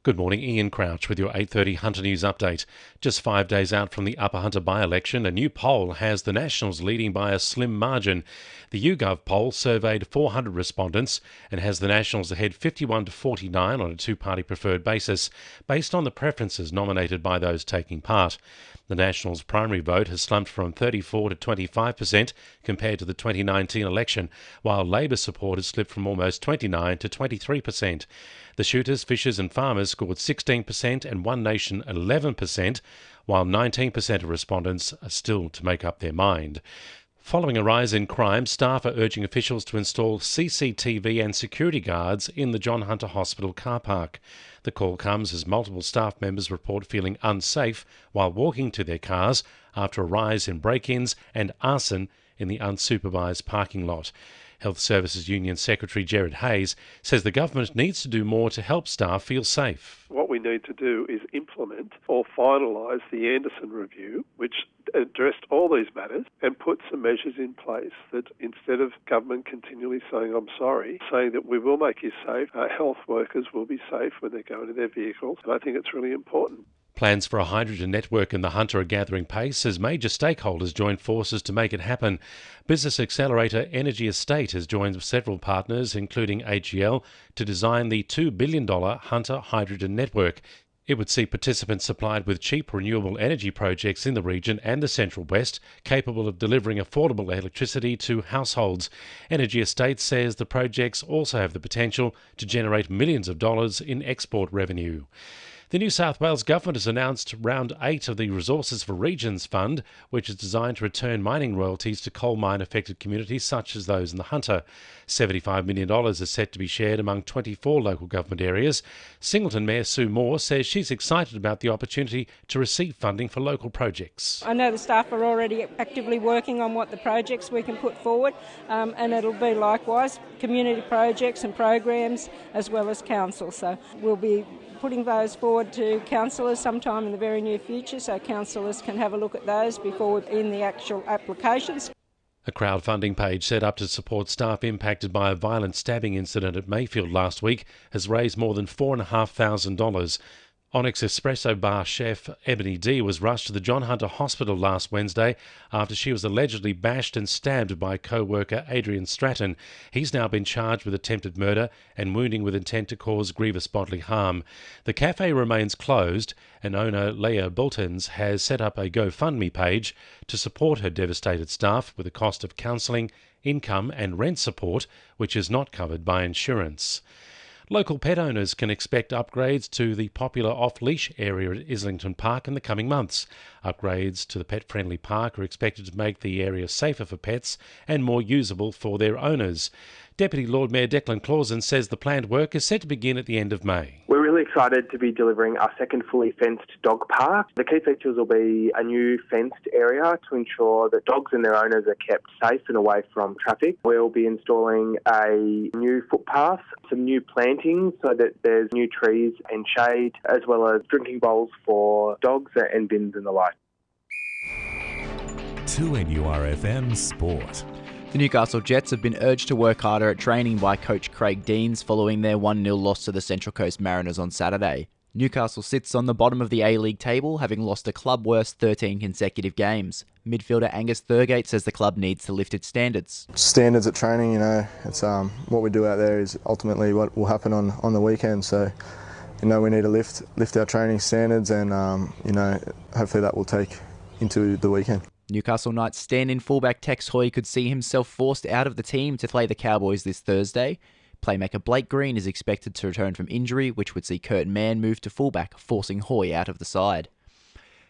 Good morning, Ian Crouch with your 8:30 Hunter News update. Just 5 days out from the Upper Hunter by-election, a new poll has the Nationals leading by a slim margin. The YouGov poll surveyed 400 respondents and has the Nationals ahead 51-49 on a two-party preferred basis, based on the preferences nominated by those taking part. The Nationals' primary vote has slumped from 34% to 25% compared to the 2019 election, while Labor support has slipped from almost 29% to 23%. The shooters, fishers and farmers scored 16% and One Nation 11%, while 19% of respondents are still to make up their mind. Following a rise in crime, staff are urging officials to install CCTV and security guards in the John Hunter Hospital car park. The call comes as multiple staff members report feeling unsafe while walking to their cars after a rise in break-ins and arson in the unsupervised parking lot. Health Services Union Secretary Gerard Hayes says the government needs to do more to help staff feel safe. What we need to do is implement or finalise the Anderson Review, which addressed all these matters, and put some measures in place that instead of government continually saying, I'm sorry, saying that we will make you safe, health workers will be safe when they go into their vehicles. And I think it's really important. Plans for a hydrogen network in the Hunter are gathering pace as major stakeholders join forces to make it happen. Business accelerator Energy Estate has joined several partners, including AGL, to design the $2 billion Hunter hydrogen network. It would see participants supplied with cheap renewable energy projects in the region and the Central West, capable of delivering affordable electricity to households. Energy Estate says the projects also have the potential to generate millions of dollars in export revenue. The New South Wales Government has announced Round 8 of the Resources for Regions Fund, which is designed to return mining royalties to coal mine-affected communities such as those in the Hunter. $75 million is set to be shared among 24 local government areas. Singleton Mayor Sue Moore says she's excited about the opportunity to receive funding for local projects. I know the staff are already actively working on what the projects we can put forward, and it'll be likewise community projects and programs as well as council. So we'll be putting those forward to councillors sometime in the very near future, so councillors can have a look at those before in the actual applications. A crowdfunding page set up to support staff impacted by a violent stabbing incident at Mayfield last week has raised more than $4,500. Onyx Espresso bar chef Ebony D was rushed to the John Hunter Hospital last Wednesday after she was allegedly bashed and stabbed by co-worker Adrian Stratton. He's now been charged with attempted murder and wounding with intent to cause grievous bodily harm. The cafe remains closed, and owner Leah Bultons has set up a GoFundMe page to support her devastated staff with the cost of counselling, income and rent support, which is not covered by insurance. Local pet owners can expect upgrades to the popular off-leash area at Islington Park in the coming months. Upgrades to the pet-friendly park are expected to make the area safer for pets and more usable for their owners. Deputy Lord Mayor Declan Clausen says the planned work is set to begin at the end of May. We're really excited to be delivering our second fully fenced dog park. The key features will be a new fenced area to ensure that dogs and their owners are kept safe and away from traffic. We'll be installing a new footpath, some new plantings so that there's new trees and shade, as well as drinking bowls for dogs and bins and the like. 2NURFM Sport. The Newcastle Jets have been urged to work harder at training by coach Craig Deans following their 1-0 loss to the Central Coast Mariners on Saturday. Newcastle sits on the bottom of the A-League table, having lost a club-worst 13 consecutive games. Midfielder Angus Thurgate says the club needs to lift its standards. Standards at training, it's what we do out there is ultimately what will happen on the weekend. So, we need to lift our training standards, and hopefully that will take into the weekend. Newcastle Knights stand-in fullback Tex Hoy could see himself forced out of the team to play the Cowboys this Thursday. Playmaker Blake Green is expected to return from injury, which would see Kurt Mann move to fullback, forcing Hoy out of the side.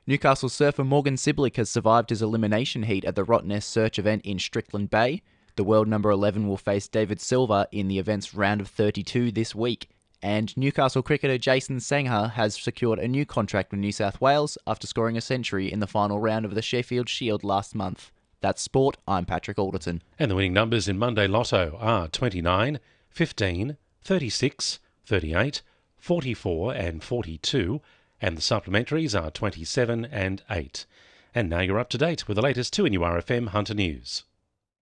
Newcastle surfer Morgan Siblick has survived his elimination heat at the Rottnest Search event in Strickland Bay. The world number 11 will face David Silva in the event's round of 32 this week. And Newcastle cricketer Jason Sangha has secured a new contract with New South Wales after scoring a century in the final round of the Sheffield Shield last month. That's sport. I'm Patrick Alderton. And the winning numbers in Monday Lotto are 29, 15, 36, 38, 44 and 42, and the supplementaries are 27 and 8. And now you're up to date with the latest 2NURFM Hunter News.